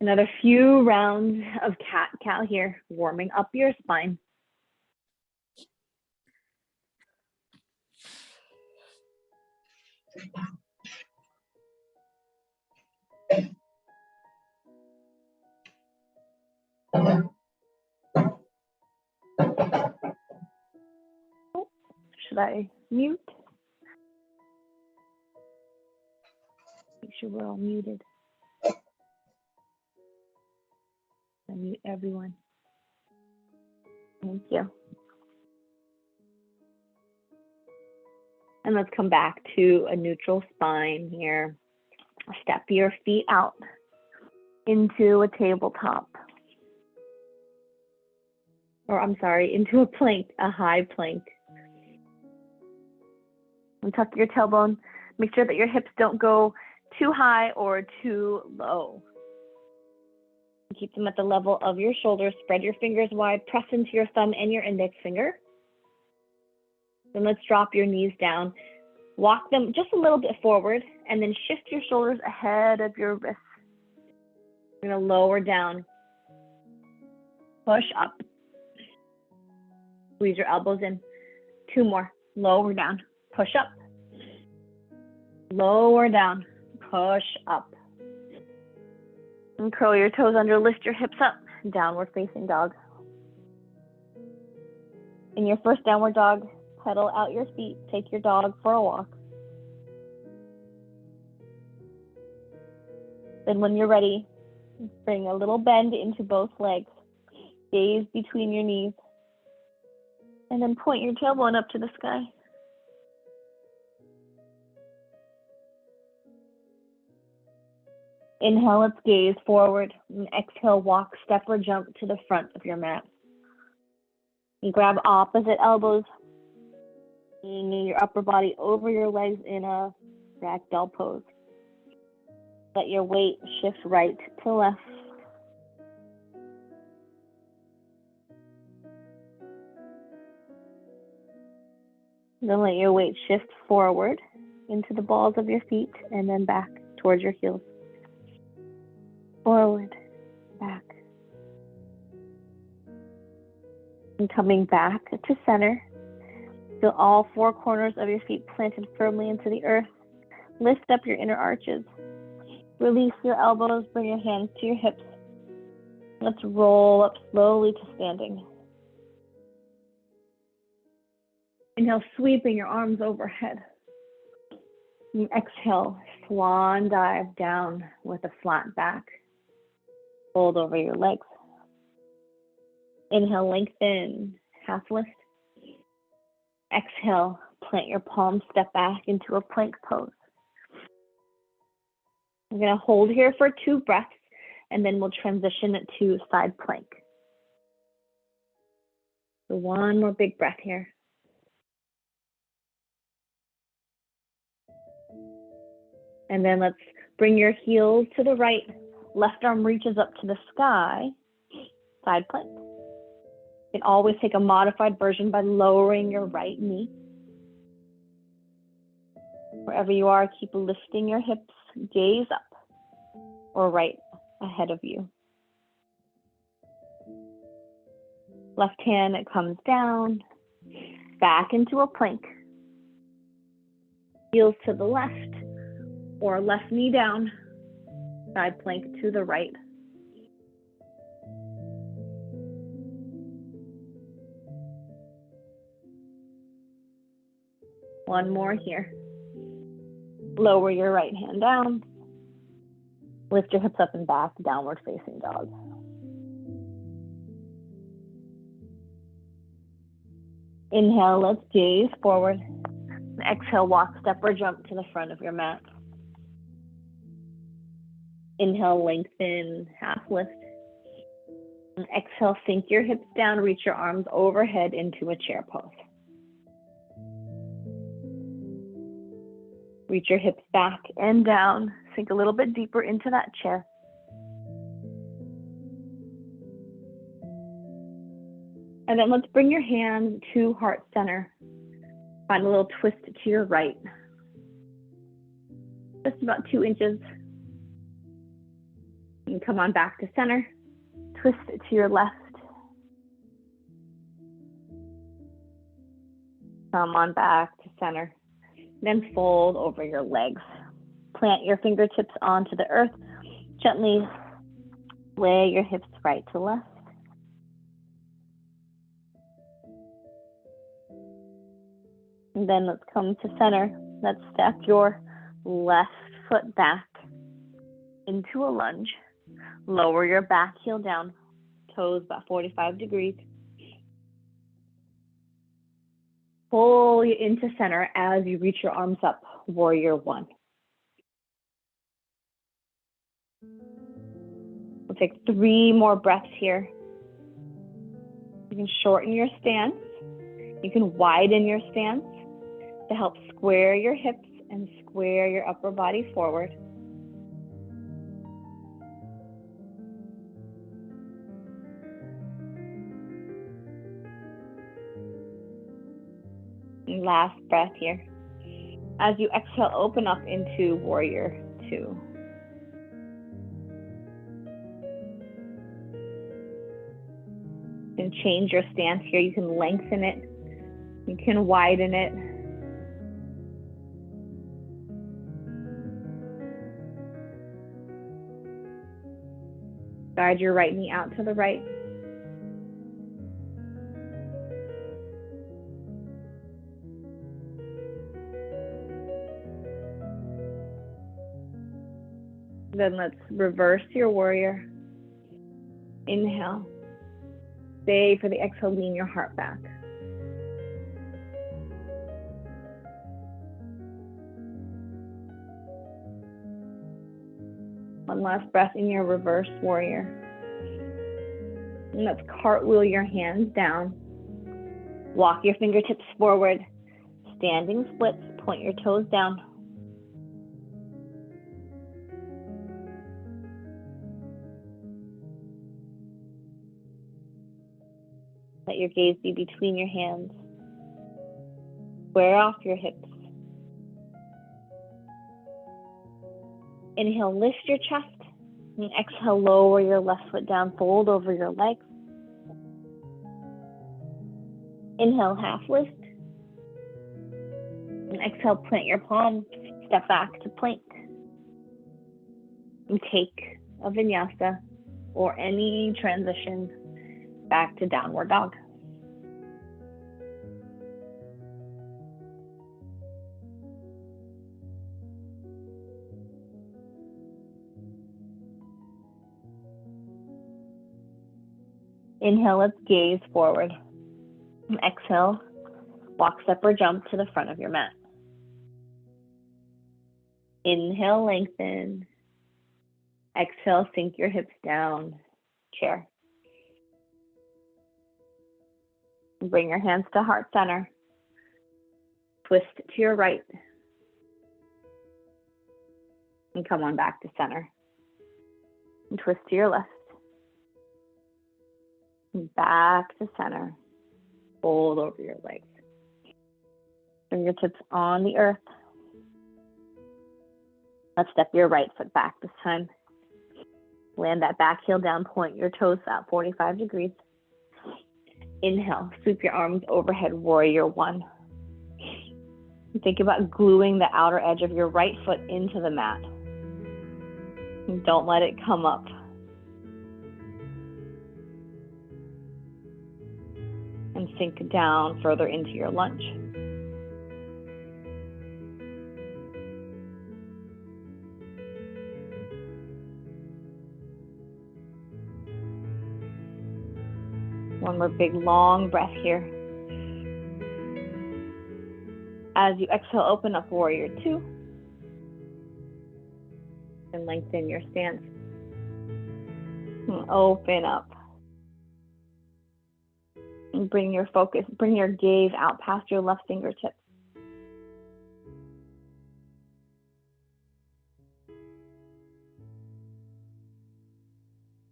Another few rounds of cat-cow here, warming up your spine. Should I mute? Make sure we're all muted. I mute everyone. Thank you. And let's come back to a neutral spine here. Step your feet out into a tabletop. Or I'm sorry, into a plank, a high plank. And tuck your tailbone. Make sure that your hips don't go too high or too low. Keep them at the level of your shoulders. Spread your fingers wide. Press into your thumb and your index finger. Then let's drop your knees down. Walk them just a little bit forward and then shift your shoulders ahead of your wrists. You're going to lower down. Push up. Squeeze your elbows in. 2 more. Lower down. Push up. Lower down. Push up. And curl your toes under. Lift your hips up. Downward facing dog. In your first downward dog, pedal out your feet. Take your dog for a walk. Then when you're ready, bring a little bend into both legs. Gaze between your knees. And then point your tailbone up to the sky. Inhale, let's gaze forward. And exhale, walk, step, or jump to the front of your mat. You grab opposite elbows. Bringing your upper body over your legs in a ragdoll pose. Let your weight shift right to left. Then let your weight shift forward into the balls of your feet and then back towards your heels. Forward, back. And coming back to center. Feel all 4 corners of your feet planted firmly into the earth. Lift up your inner arches. Release your elbows, bring your hands to your hips. Let's roll up slowly to standing. Inhale, sweeping your arms overhead. And exhale, swan dive down with a flat back. Fold over your legs. Inhale, lengthen, half lift. Exhale, plant your palms, step back into a plank pose. We're going to hold here for 2 breaths, and then we'll transition to side plank. So 1 more big breath here. And then let's bring your heels to the right. Left arm reaches up to the sky. Side plank. You can always take a modified version by lowering your right knee. Wherever you are, keep lifting your hips. Gaze up or right ahead of you. Left hand, it comes down. Back into a plank. Heels to the left. Or left knee down, side plank to the right. One more here. Lower your right hand down. Lift your hips up and back, downward facing dog. Inhale, let's gaze forward. Exhale, walk, step, or jump to the front of your mat. Inhale, lengthen, half lift. And exhale, sink your hips down, reach your arms overhead into a chair pose. Reach your hips back and down, sink a little bit deeper into that chair. And then let's bring your hands to heart center. Find a little twist to your right. Just about 2 inches. And come on back to center. Twist it to your left. Come on back to center. Then fold over your legs. Plant your fingertips onto the earth. Gently sway your hips right to left. And then let's come to center. Let's step your left foot back into a lunge. Lower your back heel down, toes about 45 degrees. Pull you into center as you reach your arms up, warrior one. We'll take 3 more breaths here. You can shorten your stance. You can widen your stance to help square your hips and square your upper body forward. And last breath here. As you exhale, open up into warrior two. You can change your stance here. You can lengthen it. You can widen it. Guide your right knee out to the right. Then let's reverse your warrior. Inhale. Stay for the exhale, lean your heart back. One last breath in your reverse warrior. And let's cartwheel your hands down. Walk your fingertips forward. Standing splits, point your toes down. Let your gaze be between your hands. Square off your hips. Inhale, lift your chest. And exhale, lower your left foot down, fold over your legs. Inhale, half lift. And exhale, plant your palms, step back to plank. And take a vinyasa or any transition back to downward dog. Inhale, let's gaze forward. And exhale, walk, step, or jump to the front of your mat. Inhale, lengthen. Exhale, sink your hips down, chair. Bring your hands to heart center. Twist to your right. And come on back to center. And twist to your left. And back to center. Fold over your legs. Fingertips on the earth. Let's step your right foot back this time. Land that back heel down, point your toes out 45 degrees. Inhale, sweep your arms overhead, warrior one. Think about gluing the outer edge of your right foot into the mat. Don't let it come up. And sink down further into your lunge. One more big long breath here. As you exhale, open up warrior two. And lengthen your stance. And open up. And bring your focus, bring your gaze out past your left fingertips.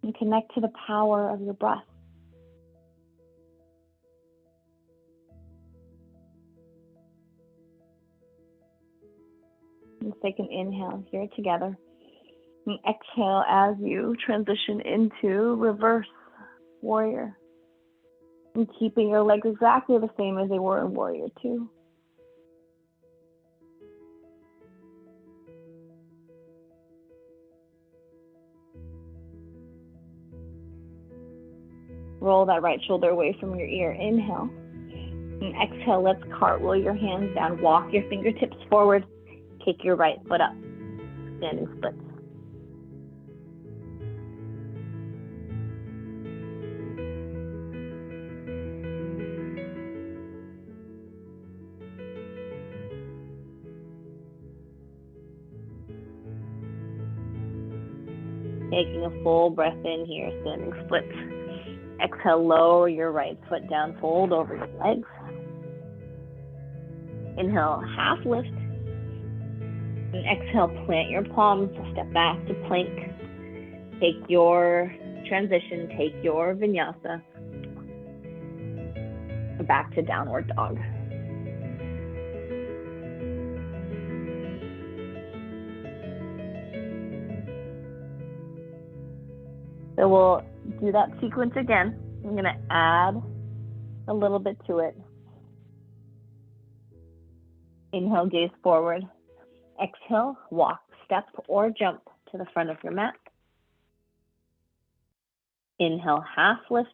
And connect to the power of your breath. Let's take an inhale here together. And exhale as you transition into reverse warrior. And keeping your legs exactly the same as they were in warrior 2. Roll that right shoulder away from your ear. Inhale. And exhale, let's cartwheel your hands down. Walk your fingertips forward. Kick your right foot up. Standing splits. Taking a full breath in here, standing splits. Exhale, lower your right foot down, fold over your legs. Inhale, half lift. And exhale, plant your palms, step back to plank. Take your transition, take your vinyasa back to downward dog. So we'll do that sequence again. I'm going to add a little bit to it. Inhale, gaze forward. Exhale, walk, step, or jump to the front of your mat. Inhale, half lift.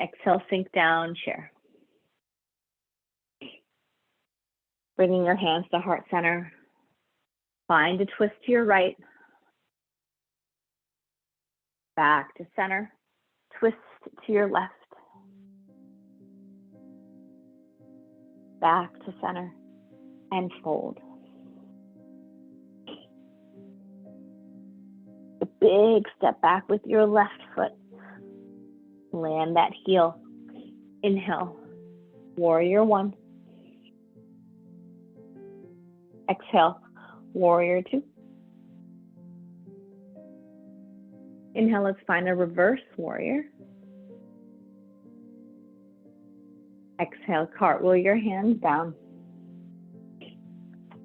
Exhale, sink down, chair. Bringing your hands to heart center. Find a twist to your right. Back to center. Twist to your left. Back to center. And fold. A big step back with your left foot. Land that heel. Inhale. Warrior 1. Exhale. Warrior 2. Inhale, let's find a reverse warrior. Exhale, cartwheel your hands down.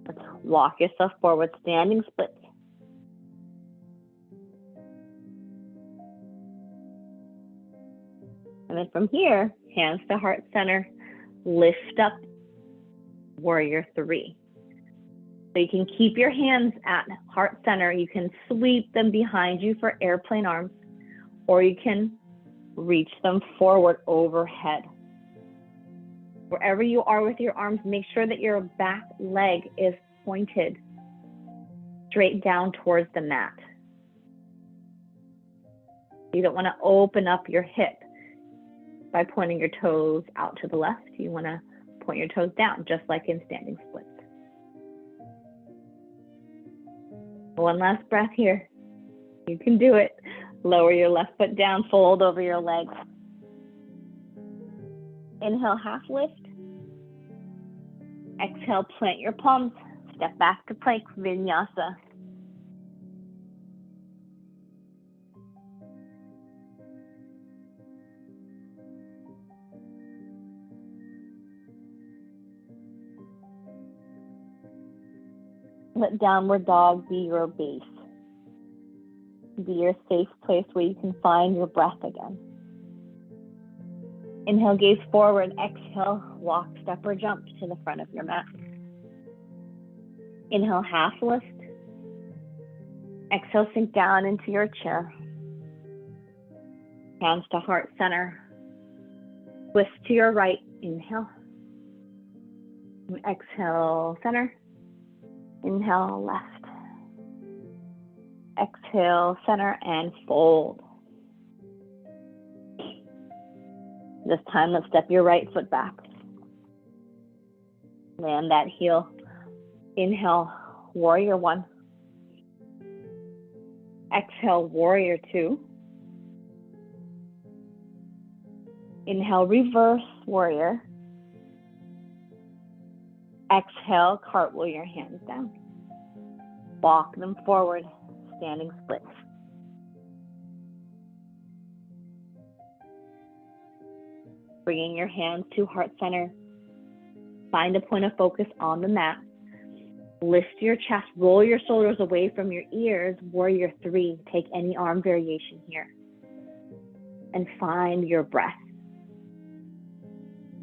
Let's walk yourself forward, standing splits. And then from here, hands to heart center, lift up, warrior 3. So you can keep your hands at heart center. You can sweep them behind you for airplane arms, or you can reach them forward overhead. Wherever you are with your arms, make sure that your back leg is pointed straight down towards the mat. You don't want to open up your hip by pointing your toes out to the left. You want to point your toes down, just like in standing splits. One last breath here. You can do it. Lower your left foot down, fold over your legs. Inhale, half lift. Exhale, plant your palms. Step back to plank, vinyasa. Let downward dog be your base. Be your safe place where you can find your breath again. Inhale, gaze forward. Exhale, walk, step, or jump to the front of your mat. Inhale, half lift. Exhale, sink down into your chair. Hands to heart center. Twist to your right. Inhale. And exhale, center. Inhale, left. Exhale, center, and fold. This time, let's step your right foot back. Land that heel. Inhale, warrior 1. Exhale, warrior 2. Inhale, reverse warrior. Exhale, cartwheel your hands down. Walk them forward, standing splits. Bringing your hands to heart center. Find a point of focus on the mat. Lift your chest, roll your shoulders away from your ears. Warrior 3, take any arm variation here. And find your breath.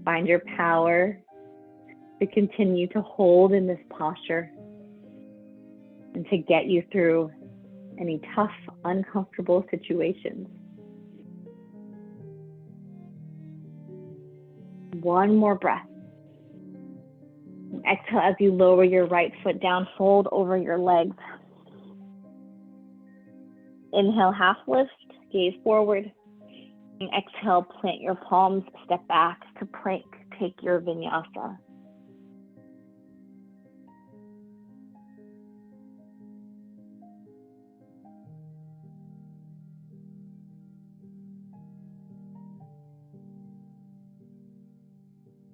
Find your power to continue to hold in this posture and to get you through any tough, uncomfortable situations. One more breath. Exhale as you lower your right foot down, fold over your legs. Inhale, half lift, gaze forward. And exhale, plant your palms, step back to plank, take your vinyasa.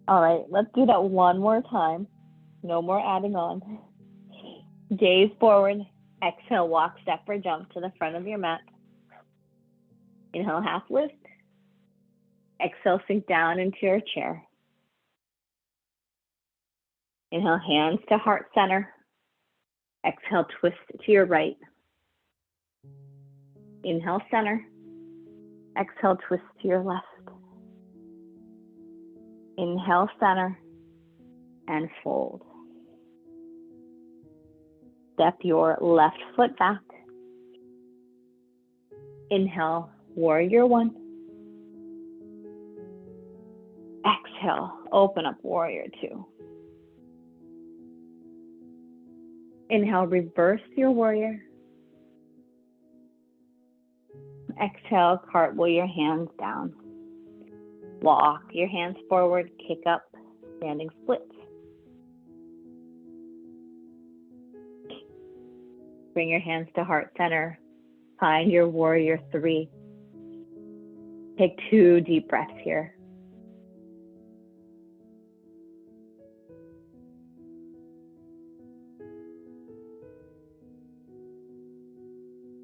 All right, let's do that one more time. No more adding on. Gaze forward. Exhale, walk, step, or jump to the front of your mat. Inhale, half lift. Exhale, sink down into your chair. Inhale, hands to heart center. Exhale, twist to your right. Inhale, center. Exhale, twist to your left. Inhale, center, and fold. Step your left foot back. Inhale, warrior 1. Exhale, open up warrior 2. Inhale, reverse your warrior. Exhale, cartwheel your hands down. Walk your hands forward, kick up, standing splits. Bring your hands to heart center. Find your warrior 3. Take 2 deep breaths here.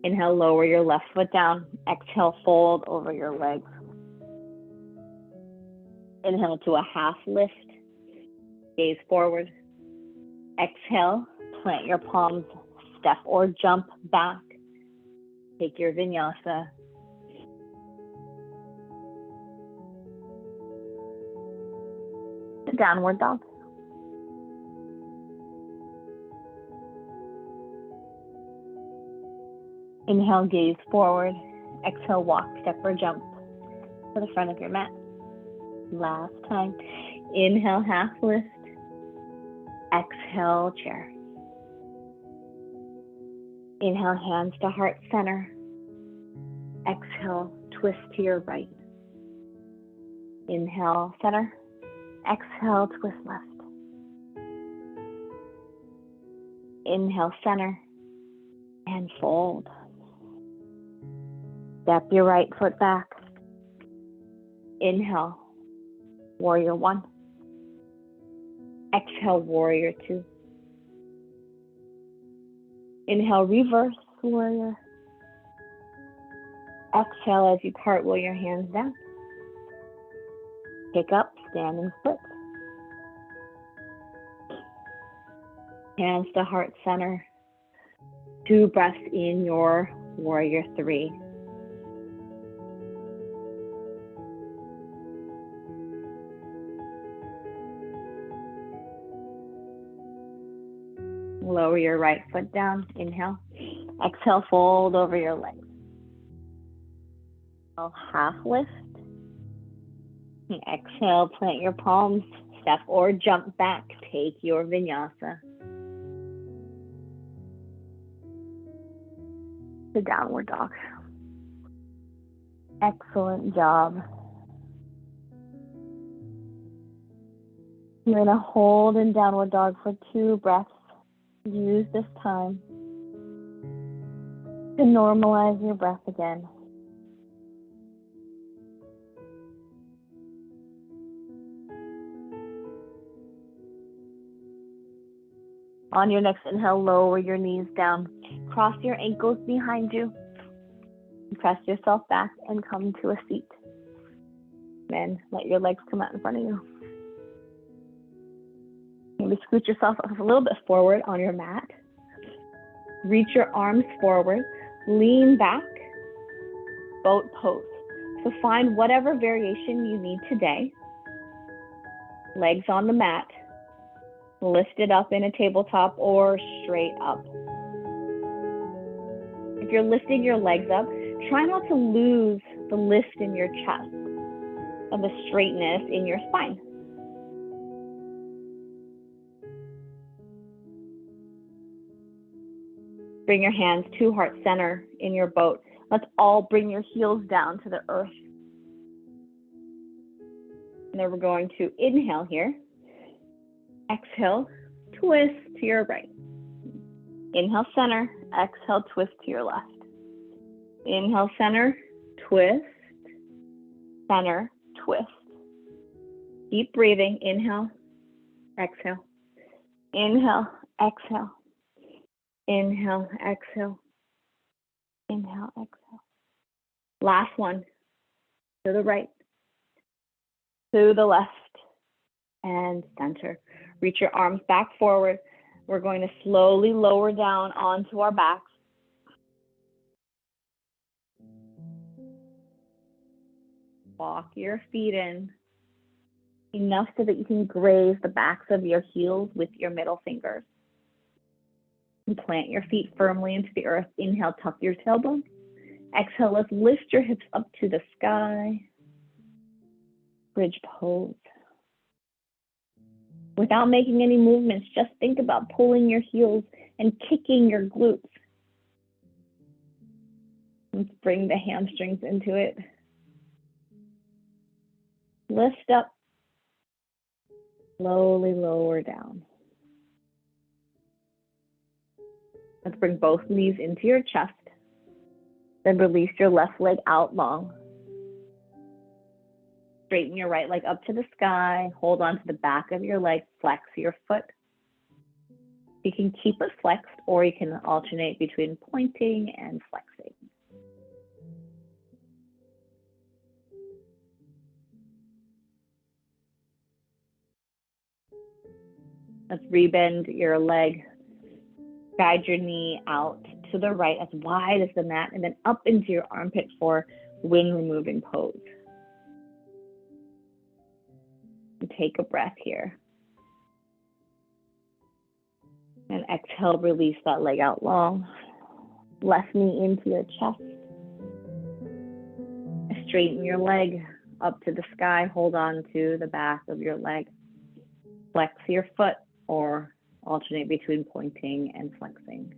Inhale, lower your left foot down. Exhale, fold over your legs. Inhale to a half lift. Gaze forward. Exhale, plant your palms, step or jump back. Take your vinyasa. The downward dog. Inhale, gaze forward. Exhale, walk, step or jump to the front of your mat. Last time. Inhale, half lift. Exhale, chair. Inhale, hands to heart center. Exhale, twist to your right. Inhale, center. Exhale, twist left. Inhale, center. And fold. Step your right foot back. Inhale, warrior 1. Exhale, warrior 2. Inhale, reverse warrior. Exhale as you cartwheel your hands down. Pick up, standing splits. Hands to heart center. 2 breaths in your warrior 3. Lower your right foot down. Inhale. Exhale, fold over your legs. Half lift. Exhale, plant your palms, step or jump back. Take your vinyasa. The downward dog. Excellent job. You're going to hold in downward dog for 2 breaths. Use this time to normalize your breath again. On your next inhale, lower your knees down. Cross your ankles behind you. Press yourself back and come to a seat. Then let your legs come out in front of you. Maybe scoot yourself a little bit forward on your mat. Reach your arms forward, lean back, boat pose. So find whatever variation you need today. Legs on the mat, lifted up in a tabletop or straight up. If you're lifting your legs up, try not to lose the lift in your chest and the straightness in your spine. Bring your hands to heart center in your boat. Let's all bring your heels down to the earth. And then we're going to inhale here. Exhale, twist to your right. Inhale, center. Exhale, twist to your left. Inhale, center, twist, center, twist. Keep breathing. Inhale, exhale. Inhale, exhale. Inhale, exhale. Inhale, exhale. Last one. To the right, to the left, and center. Reach your arms back forward. We're going to slowly lower down onto our backs. Walk your feet in enough so that you can graze the backs of your heels with your middle fingers. And plant your feet firmly into the earth. Inhale, tuck your tailbone. Exhale, let's lift your hips up to the sky. Bridge pose. Without making any movements, just think about pulling your heels and kicking your glutes. Let's bring the hamstrings into it. Lift up, slowly lower down. Let's bring both knees into your chest. Then release your left leg out long. Straighten your right leg up to the sky. Hold on to the back of your leg. Flex your foot. You can keep it flexed, or you can alternate between pointing and flexing. Let's rebend your leg. Guide your knee out to the right as wide as the mat, and then up into your armpit for wind removing pose. And take a breath here. And exhale, release that leg out long. Left knee into your chest. Straighten your leg up to the sky. Hold on to the back of your leg. Flex your foot, or alternate between pointing and flexing.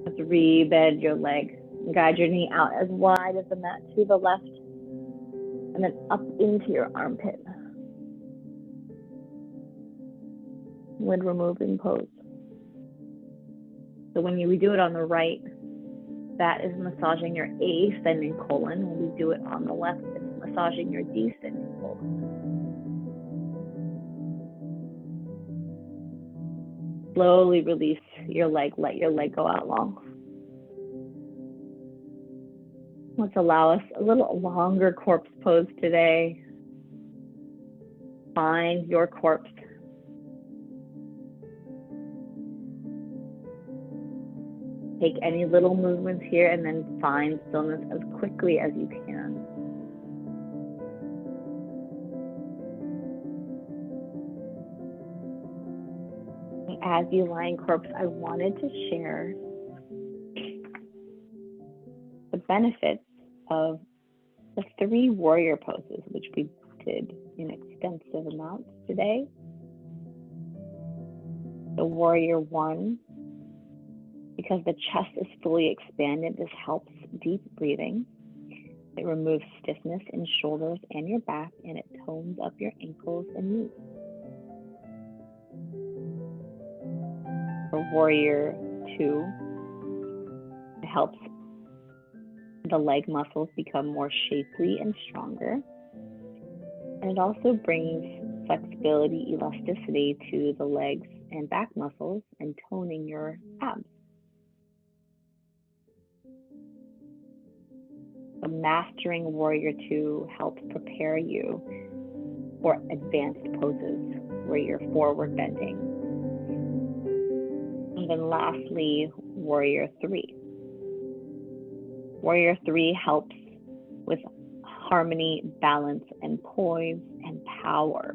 Let's rebend your leg. Guide your knee out as wide as the mat to the left, and then up into your armpit. Wind removing pose. So when we do it on the right, that is massaging your ascending colon. When we do it on the left, it's massaging your descending colon. Slowly release your leg. Let your leg go out long. Let's allow us a little longer corpse pose today. Find your corpse. Take any little movements here and then find stillness as quickly as you can. As you lie in corpse, I wanted to share the benefits of the 3 warrior poses, which we did in extensive amounts today. The warrior 1, because the chest is fully expanded, this helps deep breathing. It removes stiffness in shoulders and your back, and it tones up your ankles and knees. For warrior 2, it helps the leg muscles become more shapely and stronger. And it also brings flexibility, elasticity to the legs and back muscles and toning your abs. So mastering Warrior 2 helps prepare you for advanced poses where you're forward bending. And then lastly, Warrior 3. Warrior 3 helps with harmony, balance, and poise and power.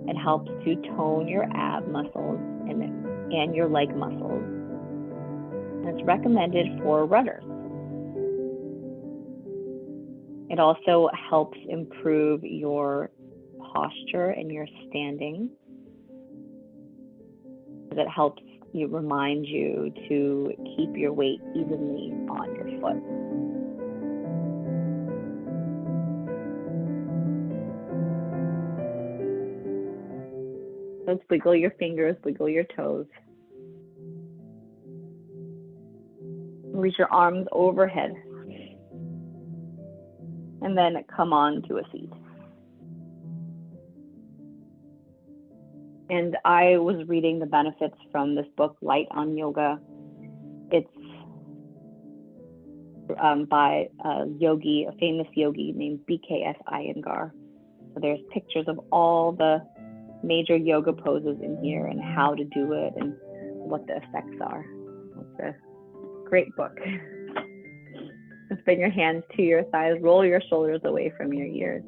It helps to tone your ab muscles and your leg muscles. And it's recommended for runners. It also helps improve your posture and your standing. It helps remind you to keep your weight evenly on your foot. So wiggle your fingers, wiggle your toes. Reach your arms overhead. And then come on to a seat. And I was reading the benefits from this book, Light on Yoga. It's by a famous yogi named B.K.S. Iyengar. So there's pictures of all the major yoga poses in here and how to do it and what the effects are. It's a great book. Just bring your hands to your thighs, roll your shoulders away from your ears.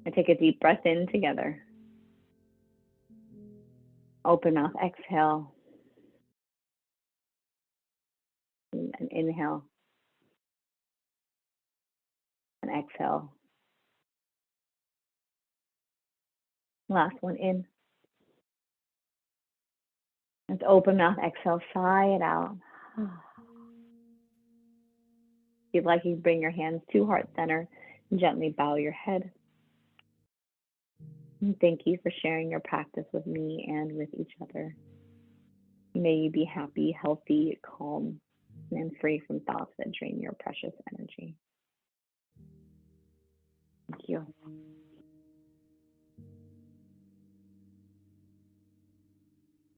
And take a deep breath in together. Open mouth, exhale. And inhale. And exhale. Last one in. Let's open mouth, exhale, sigh it out. If you'd like, you can bring your hands to heart center and gently bow your head. And thank you for sharing your practice with me and with each other. May you be happy, healthy, calm, and free from thoughts that drain your precious energy. Thank you.